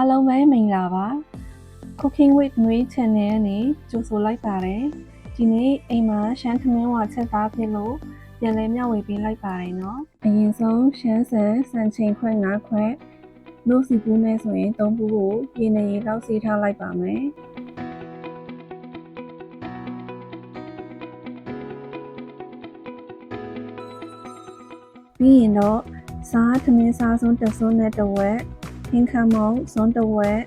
အားလုံးပဲမင်္ဂလာပါ Cooking with Nui Channel နဲ့ကြိုဆိုလိုက်ပါတယ်ဒီနေ့အိမ်မှာရှမ်းထမင်းဝါချက်သားဖြစ်လို့ပြန်လဲမျှဝေပေးလိုက်ပါတယ်နော်အရင်ဆုံးရှမ်းစံချိန်ခွက်9ခွက်နို့စီပူးနဲ့ဆိုရင်3ပူးကိုရေနဲ့ရေလောက်စီးထားလိုက်ပါမယ်ပြီးရင်တော့စားထမင်းစားဆုံးတစ်စွန်းနဲ့တစ်ဝက်ဟင်းခမ်းမုံစွန်းတစ်ဝက်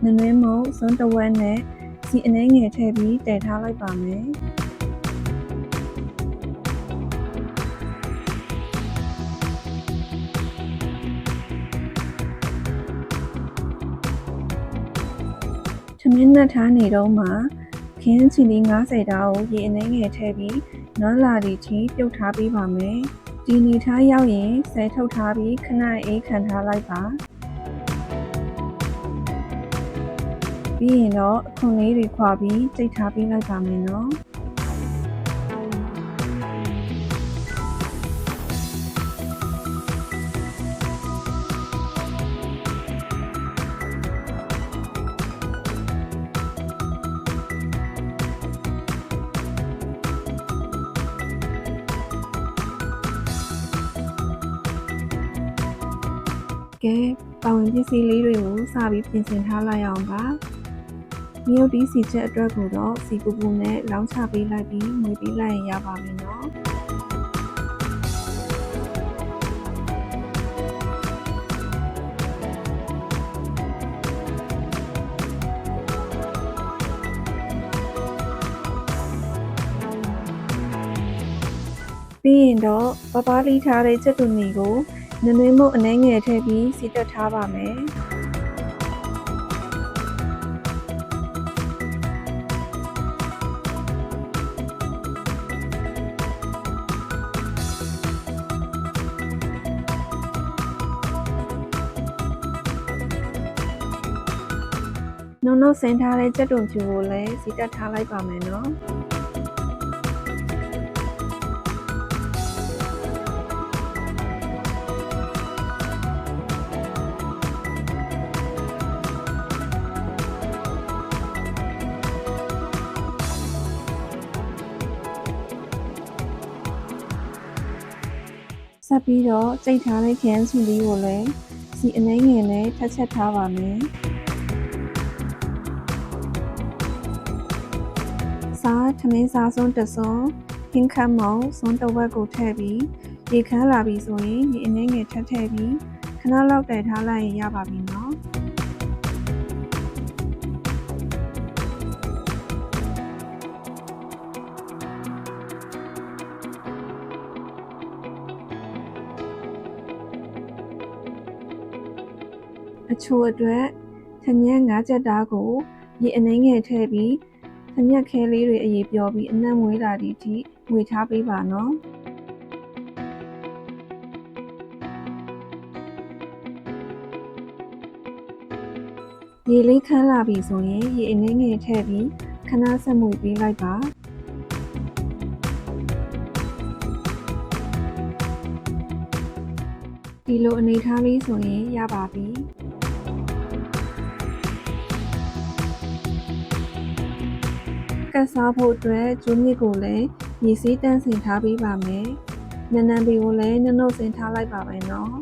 နနွေးမုံစွန်းတစ်ဝက်နဲ့စီအနှဲငယ်ထည့်ပြီးတည်ထားလိုက်ပါမယ်ထမင်းနဲ့ထားနေတော့မှခင်းချီလီ90တောင်ကိုရေအနှဲငယ်ထည့်ပြီးနွမ်းလာသည့်ထိပြုတ်ထားပေးပါမယ်ဒီနေထားရောက်ရင်ဆဲထုတ်ထားပြီးခဏအေးခံထားလိုက်ပါပြီးရင်တော့အခွန်လေးတွေခွာပြီးကြိတ်ထားပေးလိုက်ပါမယ်နော်ကဲပါဝင်ပစ္စည်းလေးတွေကိုစပြီးပြင်ဆင်ထားလိုက်အောင်ပါမြုပ်ဒီစီချက်အတွက်ကိုတော့စီပူပူနဲ့လောင်းချပေးလိုက်ပြီးငွေပေးလိုက်ရင်ရပါပြီနော်ပြီးရင်တော့ပပလီထားတဲ့ချက်တူနီကိုနနွေးမုတ်အနှဲငယ်ထည့်ပြီးစီတက်ထားပါမယ်နောက်ဆင်းထားတဲ့ကြက်တုံဖြူကိုလည်းစီတက်ထားလိုက်ပါမယ်နော်ဆက်ပြီးတော့ကြိတ်ထားတဲ့ခရမ်းချီလေးကိုလည်းစီအနှဲငယ်နဲ့ထပ်ချက်ထားပါမယ်စားထမင်းစားစွန်းတစ်စွန်းဟင်းခမ်းမုံစွန်းတစ်ဝက်ကိုထည့်ပြီးရေခမ်းလာပြီဆိုရင်ရေအနှဲငယ်ထပ်ထည့်ပြီးခဏလောက်တည်ထားလိုက်ရင်ရပါပြီနော်အချို့အတွက်ထညက်9ချက်သားကိုရေအနှဲငယ်ထည့်ပြီးထညက်ခဲလေးတွေအရေးပြောပြီးအနံ့မွေးလာသည့်အထိငွေထားပေးပါနော်ရေလေးခမ်းလာပြီဆိုရင်ရေအနှဲငယ်ထည့်ပြီးခဏဆက်မွေပေးလိုက်ပါဒီလိုအနေထားလေးဆိုရင်ရပါပြီကတ်စားဖို့အတွက်ကျိုးမြစ်ကိုလည်းရေစီးတန်းဆင်ထားပေးပါမယ်နနံပီကိုလည်းနှုတ်ဆင်ထားလိုက်ပါမယ်နော်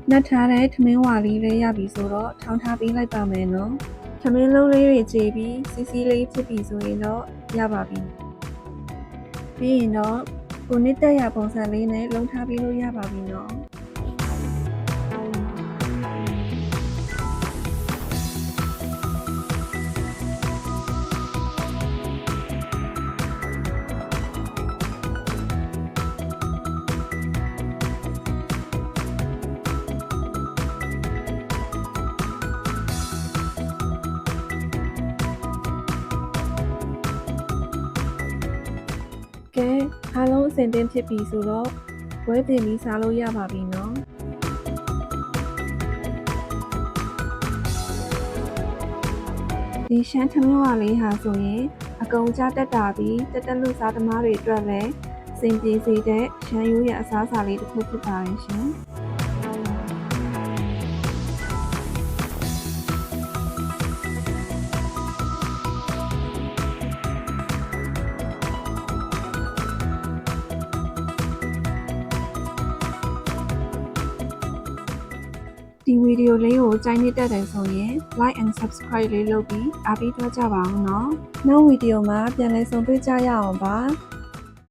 နှက်ထားတဲ့ထမင်းဝါလေးလည်းရပြီဆိုတော့ထောင်းထားပေးလိုက်ပါမယ်နော်ထမင်းလုံးလေးတွေကြေပြီးစီးလေးဖြစ်ပြီဆိုရင်တော့ရပါပြီပြီးရင်တော့ကိုနစ်တက်ရပုံစံလေးနဲ့လုံးထားပေးလို့ရပါပြီနော်ကဲအားလုံးအဆင်သင့်ဖြစ်ပြီဆိုတော့ဝဲတင်ပြီးစားလို့ရပါပြီနော်ဒီရှမ်းထမင်းဝါလေးဟာဆိုရင်အကုန်ကြတက်တာပြီးတက်လူစားသမားတွေအတွက်လည်းစင်ပြေစေတဲ့ရှမ်းရိုးရအစားအစာလေးတစ်ခုဖြစ်ပါတယ်ရှင် ဒီဗီဒီယိုလေးကိုကြိုက်နေတတ်တယ်ဆိုရင် like and subscribe လေးလုပ်ပြီးအားပေးတော့ကြပါအောင်နော်နောက်ဗီဒီယိုမှာပြန်လည်ဆုံတွေ့ကြရအောင်ပါ